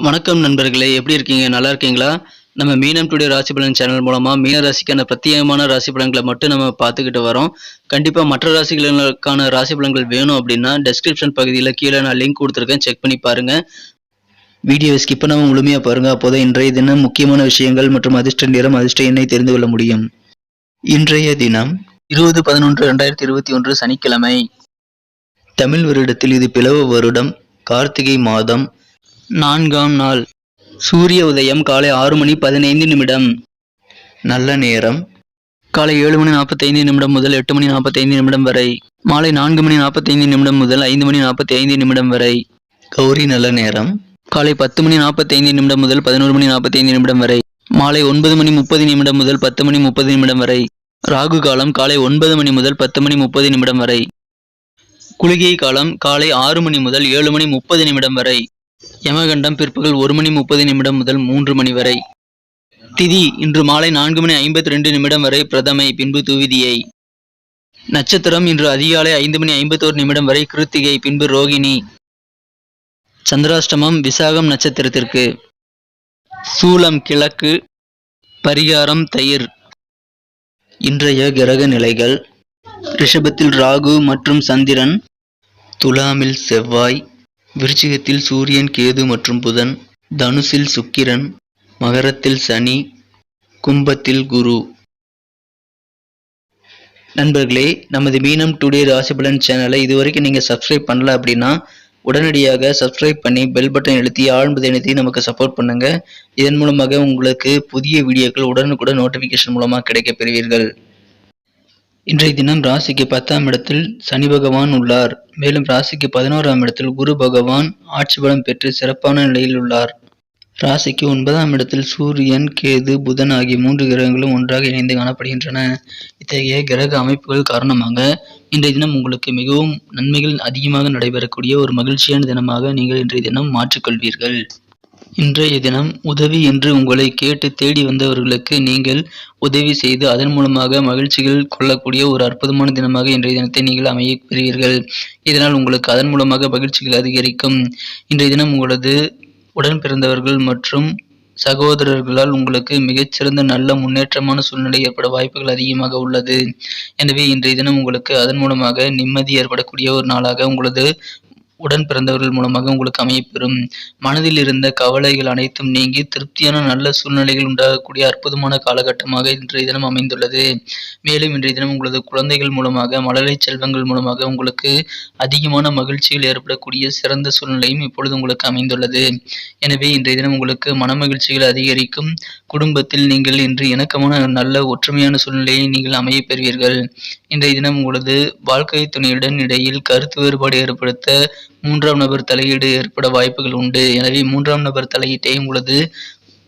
வணக்கம் நண்பர்களே, எப்படி இருக்கீங்க? நல்லா இருக்கீங்களா? நம்ம மீனம் டுடே ராசி பலன் சேனல் மூலமா மீன ராசிக்கான பிரத்யேகமான ராசி பலன்களை மட்டும் நம்ம பார்த்துக்கிட்டு வரோம். கண்டிப்பா மற்ற ராசிகளுக்கான ராசி பலன்கள் வேணும் அப்படின்னா டெஸ்கிரிப்ஷன் பகுதியில் கீழே நான் லிங்க் கொடுத்துருக்கேன், செக் பண்ணி பாருங்க. வீடியோவை ஸ்கிப் பண்ணாம முழுமையா பாருங்க. அப்போதான் இன்றைய தினம் முக்கியமான விஷயங்கள் மற்றும் அதிர்ஷ்ட நிறம், அதிர்ஷ்ட எண்ணை தெரிந்து கொள்ள முடியும். இன்றைய தினம் 20/11/2021 சனிக்கிழமை. தமிழ் வருடத்தில் இது பிளவ வருடம், கார்த்திகை மாதம், 4ஆம் நாள். சூரிய உதயம் காலை 6:15. நல்ல நேரம் காலை 7:45 முதல் 8:45 வரை. மாலை 4:45 முதல் 5:45 வரை. கௌரி நல்ல நேரம் காலை 10:45 முதல் 11:45 வரை. மாலை 9:30 முதல் 10:30 வரை. ராகு காலம் காலை 9 மணி முதல் 10:30 வரை. குளிகை காலம் காலை 6 மணி முதல் 7:30 வரை. யமகண்டம் பிற்பகல் 1:30 முதல் 3 மணி வரை. திதி இன்று மாலை 4:52 வரை பிரதமை, பின்பு துவிதியை. நட்சத்திரம் இன்று அதிகாலை 5:51 வரை கிருத்திகை, பின்பு ரோகிணி. சந்திராஷ்டமம் விசாகம் நட்சத்திரத்திற்கு. சூலம் கிழக்கு, பரிகாரம் தயிர். இன்றைய கிரக நிலைகள்: ரிஷபத்தில் ராகு மற்றும் சந்திரன், துலாமில் செவ்வாய், விருச்சிகத்தில் சூரியன், கேது மற்றும் புதன், தனுசில் சுக்கிரன், மகரத்தில் சனி, கும்பத்தில் குரு. நண்பர்களே, நமது மீனம் டுடே ராசி பலன் சேனலை இதுவரைக்கும் நீங்கள் சப்ஸ்கிரைப் பண்ணல அப்படின்னா உடனடியாக சப்ஸ்கிரைப் பண்ணி பெல் பட்டன் அழுத்தி ஆழ்ந்து அழுத்தி நமக்கு சப்போர்ட் பண்ணுங்க. இதன் மூலமாக உங்களுக்கு புதிய வீடியோக்கள் உடனுக்குடன் நோட்டிஃபிகேஷன் மூலமாக கிடைக்கப் பெறுவீர்கள். இன்றைய தினம் ராசிக்கு 10ஆம் இடத்தில் சனி பகவான் உள்ளார். மேலும் ராசிக்கு 11ஆம் இடத்தில் குரு பகவான் ஆட்சி பலம் பெற்று சிறப்பான நிலையில் உள்ளார். ராசிக்கு 9ஆம் இடத்தில் சூரியன், கேது, புதன் ஆகிய 3 கிரகங்களும் ஒன்றாக இணைந்து காணப்படுகின்றன. இத்தகைய கிரக அமைப்புகள் காரணமாக இன்றைய தினம் உங்களுக்கு மிகவும் நன்மைகள் அதிகமாக நடைபெறக்கூடிய ஒரு மகிழ்ச்சியான தினமாக நீங்கள் இன்றைய தினம் மாற்றிக்கொள்வீர்கள். இன்றைய தினம் உதவி என்று உங்களை கேட்டு தேடி வந்தவர்களுக்கு நீங்கள் உதவி செய்து அதன் மூலமாக மகிழ்ச்சிகள் கொள்ளக்கூடிய ஒரு அற்புதமான தினமாக இன்றைய தினத்தை நீங்கள் அமைய பெறுவீர்கள். இதனால் உங்களுக்கு அதன் மூலமாக மகிழ்ச்சிகள் அதிகரிக்கும். இன்றைய தினம் உங்களது உடன் பிறந்தவர்கள் மற்றும் சகோதரர்களால் உங்களுக்கு மிகச்சிறந்த நல்ல முன்னேற்றமான சூழ்நிலை ஏற்பட வாய்ப்புகள் அதிகமாக உள்ளது. எனவே இன்றைய தினம் உங்களுக்கு அதன் மூலமாக நிம்மதி ஏற்படக்கூடிய ஒரு நாளாக உங்களது உடன் பிறந்தவர்கள் மூலமாக உங்களுக்கு அமையப்பெறும். மனதில் இருந்த கவலைகள் அனைத்தும் நீங்கி திருப்தியான நல்ல சூழ்நிலைகள் உண்டாகக்கூடிய அற்புதமான காலகட்டமாக இன்றைய தினம் அமைந்துள்ளது. மேலும் இன்றைய தினம் உங்களது குழந்தைகள் மூலமாக, மழலை செல்வங்கள் மூலமாக உங்களுக்கு அதிகமான மகிழ்ச்சிகள் ஏற்படக்கூடிய சிறந்த சூழ்நிலையும் இப்பொழுது உங்களுக்கு அமைந்துள்ளது. எனவே இன்றைய தினம் உங்களுக்கு மனமகிழ்ச்சிகள் அதிகரிக்கும். குடும்பத்தில் நீங்கள் இன்று இணக்கமான நல்ல ஒற்றுமையான சூழ்நிலையை நீங்கள் அமைய பெறுவீர்கள். இன்றைய தினம் உங்களது வாழ்க்கை துணையுடன் இடையில் கருத்து வேறுபாடு ஏற்படுத்த 3ஆம் நபர் தலையீடு ஏற்பட வாய்ப்புகள் உண்டு. எனவே 3ஆம் நபர் தலையீட்டை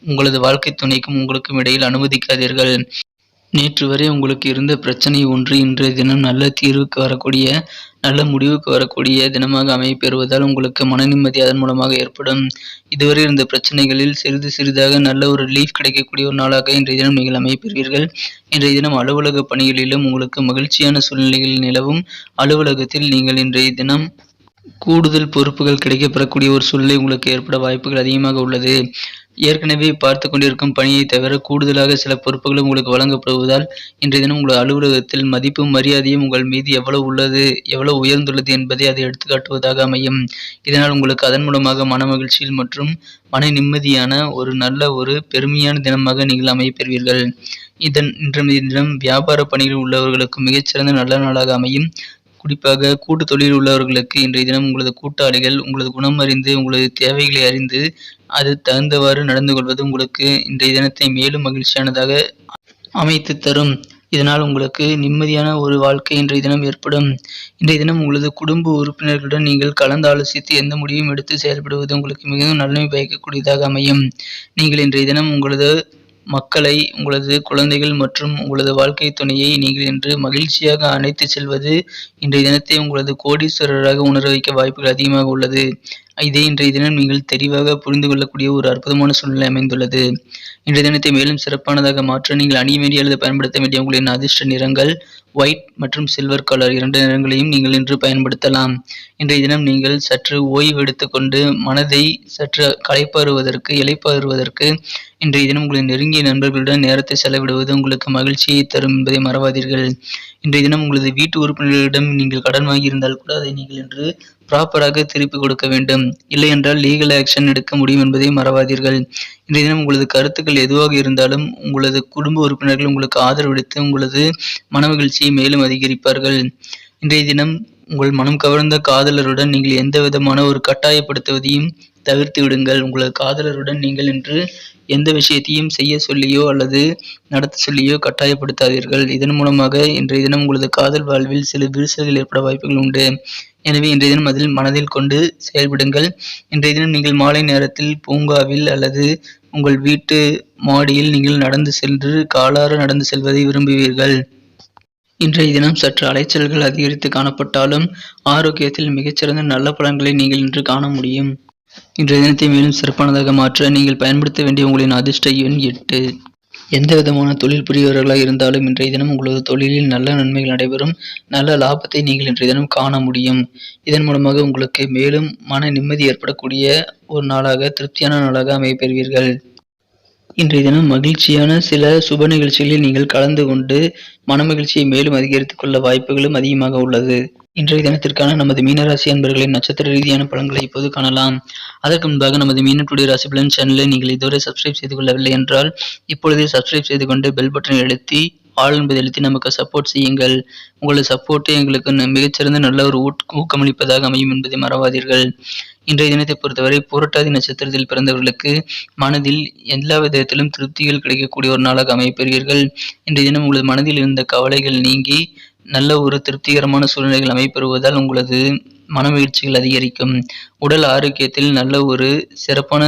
உங்களது வாழ்க்கை துணைக்கும் உங்களுக்கும் இடையில் அனுமதிக்காதீர்கள். நேற்று வரை உங்களுக்கு இருந்த பிரச்சனை ஒன்று இன்றைய தினம் நல்ல தீர்வுக்கு வரக்கூடிய, நல்ல முடிவுக்கு வரக்கூடிய தினமாக அமையப்பெறுவதால் உங்களுக்கு மன நிம்மதி அதன் மூலமாக ஏற்படும். இதுவரை இருந்த பிரச்சனைகளில் சிறிது சிறிதாக நல்ல ஒரு ரிலீஃப் கிடைக்கக்கூடிய ஒரு நாளாக இன்றைய தினம் நீங்கள் அமையப்பெறுவீர்கள். இன்றைய தினம் அலுவலக பணிகளிலும் உங்களுக்கு மகிழ்ச்சியான சூழ்நிலைகள் நிலவும். அலுவலகத்தில் நீங்கள் இன்றைய தினம் கூடுதல் பொறுப்புகள் கிடைக்கப்பெறக்கூடிய ஒரு சூழ்நிலை உங்களுக்கு ஏற்பட வாய்ப்புகள் அதிகமாக உள்ளது. ஏற்கனவே பார்த்து கொண்டிருக்கும் பணியை தவிர கூடுதலாக சில பொறுப்புகளும் உங்களுக்கு வழங்கப்படுவதால் இன்றைய தினம் உங்கள் அலுவலகத்தில் மதிப்பும் மரியாதையும் உங்கள் மீது எவ்வளவு உள்ளது, எவ்வளவு உயர்ந்துள்ளது என்பதை அதை எடுத்துக்காட்டுவதாக அமையும். இதனால் உங்களுக்கு அதன் மூலமாக மன மகிழ்ச்சியில் மற்றும் மன நிம்மதியான ஒரு நல்ல ஒரு பெருமையான தினமாக நீங்கள் அமையப்பெறுவீர்கள். இன்றைய தினம் வியாபார பணியில் உள்ளவர்களுக்கு மிகச்சிறந்த நல்ல நாளாக அமையும். குறிப்பாக கூட்டு தொழில் உள்ளவர்களுக்கு இன்றைய தினம் உங்களது கூட்டாளிகள் உங்களது குணம் அறிந்து, உங்களது தேவைகளை அறிந்து அது தகுந்தவாறு நடந்து கொள்வது உங்களுக்கு இன்றைய தினத்தை மேலும் மகிழ்ச்சியானதாக அமைத்து தரும். இதனால் உங்களுக்கு நிம்மதியான ஒரு வாழ்க்கை இன்றைய தினம் ஏற்படும். இன்றைய தினம் உங்களது குடும்ப உறுப்பினர்களுடன் நீங்கள் கலந்து ஆலோசித்து எந்த முடிவும் எடுத்து செயல்படுவது உங்களுக்கு மிகவும் நன்மை பயக்கக்கூடியதாக அமையும். நீங்கள் இன்றைய தினம் உங்களது மக்களை, உங்களது குழந்தைகள் மற்றும் உங்களது வாழ்க்கை துணையை நீங்கள் இன்று மகிழ்ச்சியாக அழைத்து செல்வது இன்றைய தினத்தை உங்களது கோடீஸ்வரராக உணர வைக்க வாய்ப்புகள் அதிகமாக உள்ளது. இதை இன்றைய தினம் நீங்கள் தெளிவாக புரிந்து கொள்ளக்கூடிய ஒரு அற்புதமான சூழ்நிலை அமைந்துள்ளது. இன்றைய தினத்தை மேலும் சிறப்பானதாக மாற்ற நீங்கள் அணிய வேண்டிய அல்லது பயன்படுத்த வேண்டிய உங்களின் அதிர்ஷ்ட நிறங்கள் ஒயிட் மற்றும் சில்வர் கலர் 2 நிறங்களையும் நீங்கள் இன்று பயன்படுத்தலாம். இன்றைய தினம் நீங்கள் சற்று ஓய்வு எடுத்துக்கொண்டு மனதை சற்று இளைப்பாறுவதற்கு இன்றைய தினம் உங்களின் நெருங்கிய நண்பர்களுடன் நேரத்தை செலவிடுவது உங்களுக்கு மகிழ்ச்சியை தரும் என்பதை மறவாதீர்கள். இன்றைய தினம் உங்களது வீட்டு உறுப்பினர்களிடம் நீங்கள் கடன் வாங்கியிருந்தால் கூட அதை நீங்கள் இன்று ப்ராப்பராக திருப்பி கொடுக்க வேண்டும். இல்லை என்றால் லீகல் ஆக்ஷன் எடுக்க முடியும் என்பதை மறவாதீர்கள். இன்றைய தினம் உங்களது கருத்துக்கள் எதுவாக இருந்தாலும் உங்களது குடும்ப உறுப்பினர்கள் உங்களுக்கு ஆதரவளித்து உங்களது மனமகிழ்ச்சியை மேலும் அதிகரிப்பார்கள். இன்றைய தினம் உங்கள் மனம் கவர்ந்த காதலருடன் நீங்கள் எந்த விதமான ஒரு கட்டாயப்படுத்துவதையும் தவிர்த்து விடுங்கள். உங்களது காதலருடன் நீங்கள் இன்று எந்த விஷயத்தையும் செய்ய சொல்லியோ அல்லது நடத்த சொல்லியோ கட்டாயப்படுத்தாதீர்கள். இதன் மூலமாக இன்றைய தினம் உங்களது காதல் வாழ்வில் சில விரிசல்கள் ஏற்பட வாய்ப்புகள் உண்டு. எனவே இன்றைய தினம் அதில் மனதில் கொண்டு செயல்படுங்கள். இன்றைய தினம் நீங்கள் மாலை நேரத்தில் பூங்காவில் அல்லது உங்கள் வீட்டு மாடியில் நீங்கள் நடந்து சென்று காலார நடந்து செல்வதை விரும்புவீர்கள். இன்றைய தினம் சற்று அலைச்சல்கள் அதிகரித்து காணப்பட்டாலும் ஆரோக்கியத்தில் மிகச்சிறந்த நல்ல பலன்களை நீங்கள் இன்று காண முடியும். இன்றைய தினத்தை மேலும் சிறப்பானதாக மாற்ற நீங்கள் பயன்படுத்த வேண்டிய உங்களின் அதிர்ஷ்ட எண் 8. எந்த விதமான தொழில் புரியவர்களாக இருந்தாலும் இன்றைய தினம் உங்களது தொழிலில் நல்ல நன்மைகள் நடைபெறும். நல்ல லாபத்தை நீங்கள் இன்றைய தினம் காண முடியும். இதன் மூலமாக உங்களுக்கு மேலும் மன நிம்மதி ஏற்படக்கூடிய ஒரு நாளாக திருப்தியான நாளாக அமையப்பெறுவீர்கள். இன்றைய தினம் மகிழ்ச்சியான சில சுப நிகழ்ச்சிகளில் நீங்கள் கலந்து கொண்டு மனமகிழ்ச்சியை மேலும் அதிகரித்துக் கொள்ள வாய்ப்புகளும் அதிகமாக உள்ளது. இன்றைய தினத்திற்கான நமது மீனராசி அன்பர்களின் நட்சத்திர ரீதியான பலன்களை இப்போது காணலாம். அதற்கு முன்பாக நமது மீனம் டுடே ராசி பலன் சேனலை நீங்கள் இதுவரை சப்ஸ்கிரைப் செய்து கொள்ளவில்லை என்றால் இப்பொழுதே சப்ஸ்கிரைப் செய்து கொண்டு பெல் பட்டனை அழுத்தி ஆல் என்பதை அழுத்தி நமக்கு சப்போர்ட் செய்யுங்கள். உங்களது சப்போர்ட்டை எங்களுக்கு மிகச்சிறந்த நல்ல ஒரு ஊக்கமளிப்பதாக அமையும் என்பதை மறவாதீர்கள். இன்றைய தினத்தை பொறுத்தவரை புரட்டாதி நட்சத்திரத்தில் பிறந்தவர்களுக்கு மனதில் எல்லா விதத்திலும் திருப்திகள் கிடைக்கக்கூடிய ஒரு நாளாக அமையப்பெறுவீர்கள். இன்றைய தினம் உங்களது மனதில் இருந்த கவலைகள் நீங்கி நல்ல ஒரு திருப்திகரமான சூழ்நிலைகள் அமைப்பெறுவதால் உங்களது மனமகிழ்ச்சிகள் அதிகரிக்கும். உடல் ஆரோக்கியத்தில் நல்ல ஒரு சிறப்பான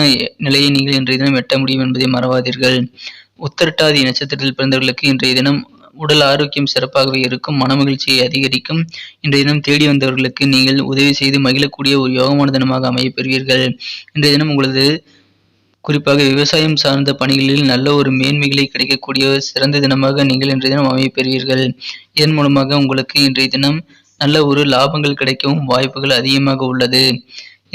நிலையை நீங்கள் இன்றைய தினம் எட்ட முடியும் என்பதை மறவாதீர்கள். உத்திரட்டாதி நட்சத்திரத்தில் பிறந்தவர்களுக்கு இன்றைய தினம் உடல் ஆரோக்கியம் சிறப்பாகவே இருக்கும். மனமகிழ்ச்சியை அதிகரிக்கும். இன்றைய தினம் தேடி வந்தவர்களுக்கு நீங்கள் உதவி செய்து மகிழக்கூடிய ஒரு யோகமான தினமாக அமையப்பெறுவீர்கள். இன்றைய தினம் உங்களது குறிப்பாக விவசாயம் சார்ந்த பணிகளில் நல்ல ஒரு மேன்மைகளை கிடைக்கக்கூடிய சிறந்த தினமாக நீங்கள் இன்றைய தினம் அமையப்பெறுவீர்கள். இதன் மூலமாக உங்களுக்கு இன்றைய தினம் நல்ல ஒரு லாபங்கள் கிடைக்கவும் வாய்ப்புகள் அதிகமாக உள்ளது.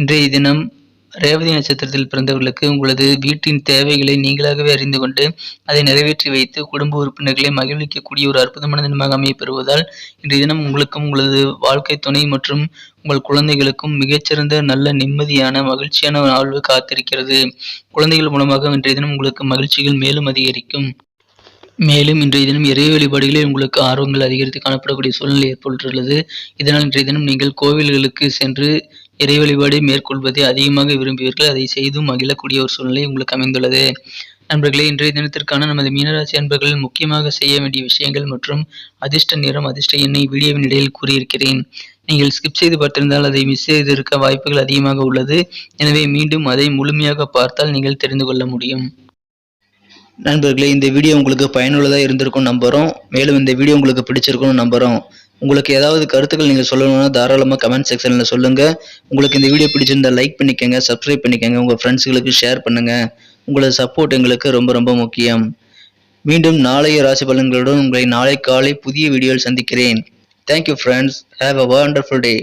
இன்றைய தினம் ரேவதி நட்சத்திரத்தில் பிறந்தவர்களுக்கு உங்களது வீட்டின் தேவைகளை நீங்களாகவே அறிந்து கொண்டு அதை நிறைவேற்றி வைத்து குடும்ப உறுப்பினர்களை மகிழ்விக்கக்கூடிய ஒரு அற்புதமான தினமாக அமையப்பெறுவதால் இன்றைய தினம் உங்களுக்கும் உங்களது வாழ்க்கை துணை மற்றும் உங்கள் குழந்தைகளுக்கும் மிகச்சிறந்த நல்ல நிம்மதியான மகிழ்ச்சியான வாழ்வு காத்திருக்கிறது. குழந்தைகள் மூலமாக இன்றைய தினம் உங்களுக்கு மகிழ்ச்சிகள் மேலும் அதிகரிக்கும். மேலும் இன்றைய தினம் இறை வழிபாடுகளில் உங்களுக்கு ஆர்வங்கள் அதிகரித்து காணப்படக்கூடிய சூழ்நிலை ஏற்பட்டுள்ளது. இதனால் இன்றைய தினம் நீங்கள் கோவில்களுக்கு சென்று இறை வழிபாடை மேற்கொள்வதை அதிகமாக விரும்புவீர்கள். அதை செய்தும் மகிழக்கூடிய ஒரு சூழ்நிலை உங்களுக்கு அமைந்துள்ளது. நண்பர்களே, இன்றைய தினத்திற்கான நமது மீனராசி அன்பர்கள் முக்கியமாக செய்ய வேண்டிய விஷயங்கள் மற்றும் அதிர்ஷ்ட நிறம் அதிர்ஷ்ட எண்ணை வீடியோவின் இடையில் கூறியிருக்கிறேன். நீங்கள் ஸ்கிப் செய்து பார்த்திருந்தால் அதை மிஸ் செய்திருக்க வாய்ப்புகள் அதிகமாக உள்ளது. எனவே மீண்டும் அதை முழுமையாக பார்த்தால் நீங்கள் தெரிந்து கொள்ள முடியும். நண்பர்களே, இந்த வீடியோ உங்களுக்கு பயனுள்ளதாக இருந்திருக்கும் நம்புகிறோம். மேலும் இந்த வீடியோ உங்களுக்கு பிடிச்சிருக்கும்னு நம்புகிறோம். உங்களுக்கு ஏதாவது கருத்துக்கள் நீங்கள் சொல்லணும்னா தாராளமாக கமெண்ட் செக்ஷனில் சொல்லுங்கள். உங்களுக்கு இந்த வீடியோ பிடிச்சிருந்தால் லைக் பண்ணிக்கோங்க, சப்ஸ்கிரைப் பண்ணிக்கோங்க, உங்கள் ஃப்ரெண்ட்ஸுகளுக்கு ஷேர் பண்ணுங்கள். உங்களது சப்போர்ட் எங்களுக்கு ரொம்ப ரொம்ப முக்கியம். மீண்டும் நாளைய ராசி பலன்களுடன் உங்களை நாளை காலை புதிய வீடியோவில் சந்திக்கிறேன். Thank you friends. Have a wonderful day.